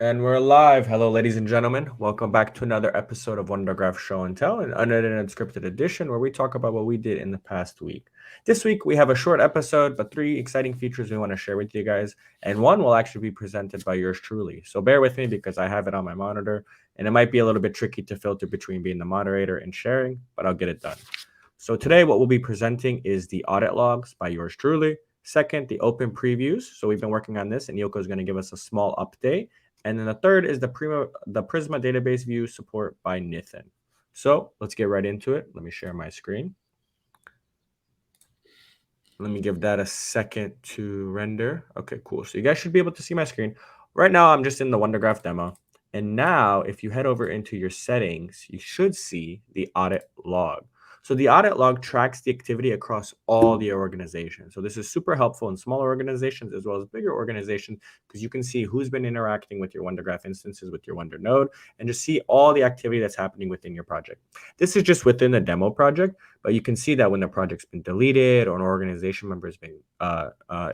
And we're live. Hello, ladies and gentlemen. Welcome back to another episode of WunderGraph Show and Tell, an unedited and unscripted edition where we talk about what we did in the past week. This week, we have a short episode, but three exciting features we want to share with you guys. And one will actually be presented by yours truly. So bear with me because I have it on my monitor, and it might be a little bit tricky to filter between being the moderator and sharing, but I'll get it done. So today, what we'll be presenting is the audit logs by yours truly. Second, the open previews. So we've been working on this, and Yoko is going to give us a small update. And then the third is the Prisma database view support by Nithin. So let's get right into it. Let me share my screen. Let me give that a second to render. Okay, cool. So you guys should be able to see my screen. Right now, I'm just in the WunderGraph demo. And now, if you head over into your settings, you should see the audit log. So the audit log tracks the activity across all the organizations. So this is super helpful in smaller organizations as well as bigger organizations because you can see who's been interacting with your WunderGraph instances with your Wonder node and just see all the activity that's happening within your project. This is just within the demo project, but you can see that when the project's been deleted or an organization member has been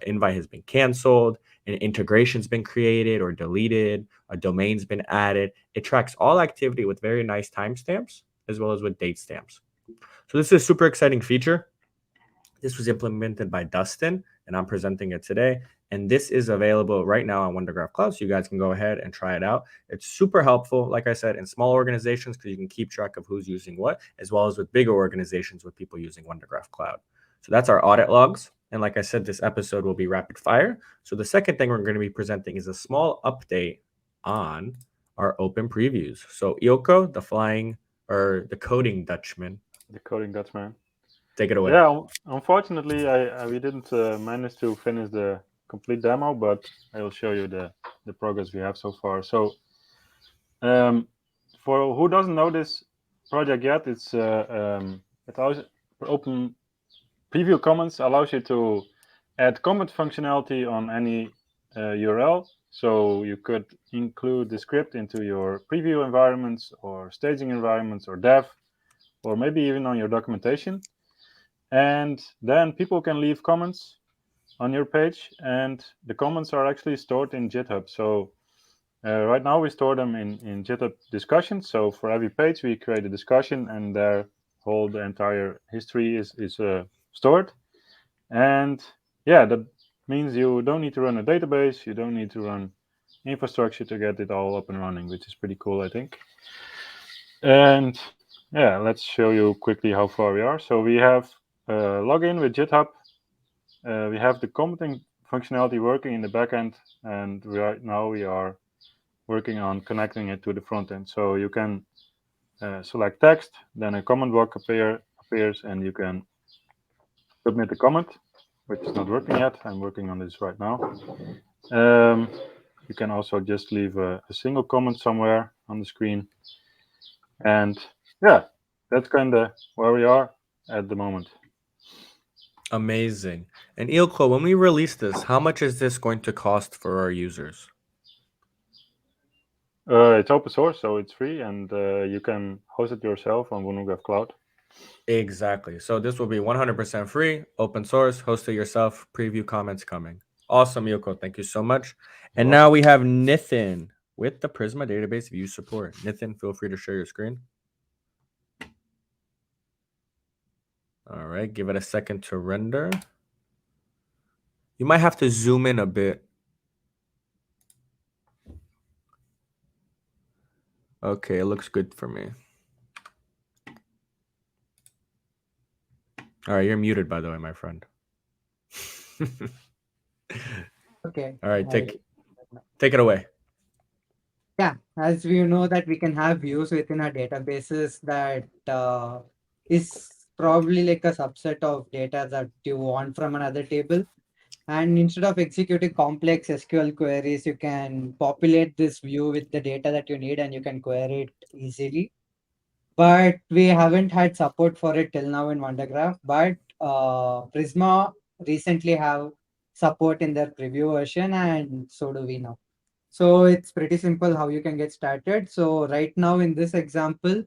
invite has been canceled, an integration's been created or deleted, a domain's been added. It tracks all activity with very nice timestamps as well as with date stamps. So this is a super exciting feature. This was implemented by Dustin, and I'm presenting it today. And this is available right now on WunderGraph Cloud, so you guys can go ahead and try it out. It's super helpful, like I said, in small organizations because you can keep track of who's using what, as well as with bigger organizations with people using WunderGraph Cloud. So that's our audit logs. And like I said, this episode will be rapid fire. So the second thing we're going to be presenting is a small update on our open previews. So Ilko, the coding Dutchman, The coding Dutchman. take it away. Yeah, unfortunately, we didn't manage to finish the complete demo, but I will show you the progress we have so far. So, for who doesn't know this project yet, it allows open preview comments allows you to add comment functionality on any URL. So you could include the script into your preview environments or staging environments or dev, or maybe even on your documentation. And then people can leave comments on your page, and the comments are actually stored in GitHub. So right now we store them in GitHub discussions. So for every page we create a discussion, and the entire history is stored. And yeah, that means you don't need to run a database, you don't need to run infrastructure to get it all up and running, which is pretty cool, I think. And yeah, let's show you quickly how far we are. So we have login with GitHub. We have the commenting functionality working in the backend, and right now we are working on connecting it to the front end. So you can select text, then a comment block appears, and you can submit a comment, which is not working yet. I'm working on this right now. You can also just leave a single comment somewhere on the screen. And yeah, that's kind of where we are at the moment. Amazing. And Ilko, when we release this, how much is this going to cost for our users? It's open source, so it's free, and you can host it yourself on WunderGraph Cloud. Exactly. So this will be 100% free, open source, host it yourself, preview comments coming. Awesome, Ilko. Thank you so much. And now we have Nithin with the Prisma database view support. Nithin, feel free to share your screen. All right, give it a second to render. You might have to zoom in a bit. Okay, it looks good for me. All right, you're muted, by the way, my friend. Okay. All right, take it away. Yeah, as we know that we can have views within our databases that is probably like a subset of data that you want from another table. And instead of executing complex SQL queries, you can populate this view with the data that you need and you can query it easily. But we haven't had support for it till now in WunderGraph. But Prisma recently have support in their preview version, and so do we now. So it's pretty simple how you can get started. So right now in this example,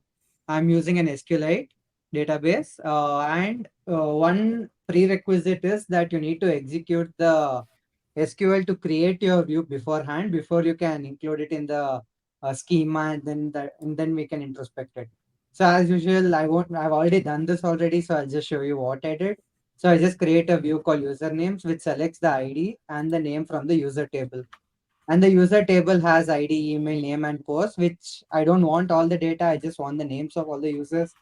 I'm using an SQLite database, and one prerequisite is that you need to execute the SQL to create your view beforehand before you can include it in the schema, and then we can introspect it. So as usual, I've already done this already, so I'll just show you what I did. So I just create a view called usernames, which selects the ID and the name from the user table. And the user table has ID, email, name, and post, which I don't want all the data. I just want the names of all the users.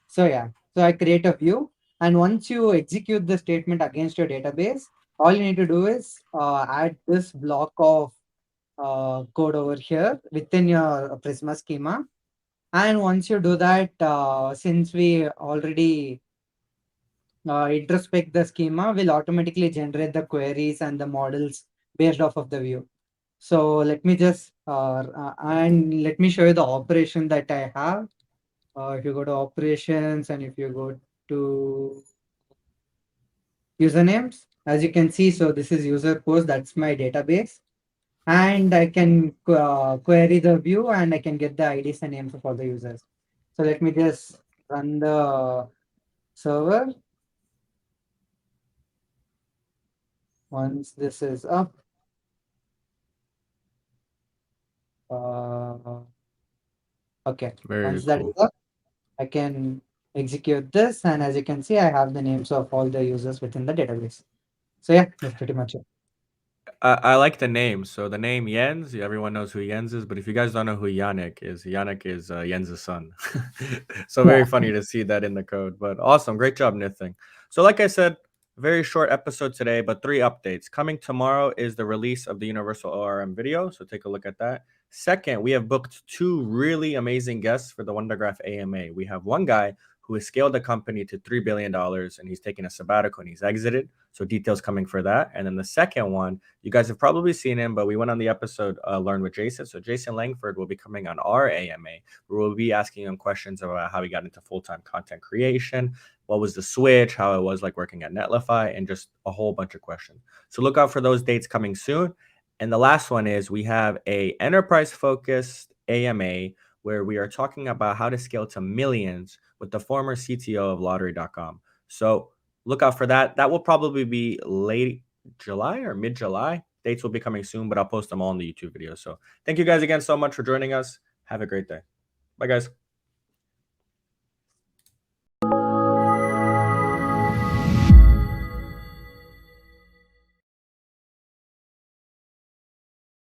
So yeah, so I create a view, and once you execute the statement against your database, all you need to do is add this block of code over here within your Prisma schema. And once you do that, since we already introspect the schema, will automatically generate the queries and the models based off of the view. So let me just and let me show you the operation that I have. If you go to operations and if you go to usernames, as you can see, so this is user post, that's my database. And I can query the view and I can get the IDs and names of all the users. So let me just run the server. Once this is up, okay, Very once that is cool. up, I can execute this. And as you can see, I have the names of all the users within the database. So yeah, that's pretty much it. I like the name. So the name Jens, everyone knows who Jens is. But if you guys don't know who Yannick is Jens' son. So very Yeah. funny to see that in the code. But awesome, great job, Nithing. So like I said, very short episode today, but 3 updates. Coming tomorrow is the release of the Universal ORM video. So take a look at that. Second, we have booked 2 really amazing guests for the WunderGraph AMA. We have one guy who has scaled the company to $3 billion and he's taken a sabbatical and he's exited. So details coming for that. And then the second one, you guys have probably seen him, but we went on the episode Learn with Jason. So Jason Langford will be coming on our AMA, where we'll be asking him questions about how he got into full-time content creation, what was the switch, how it was like working at Netlify, and just a whole bunch of questions. So look out for those dates coming soon. And the last one is we have a enterprise-focused AMA where we are talking about how to scale to millions with the former CTO of lottery.com. So look out for that. That will probably be late July or mid-July. Dates will be coming soon, but I'll post them all in the YouTube video. So thank you guys again so much for joining us. Have a great day. Bye, guys.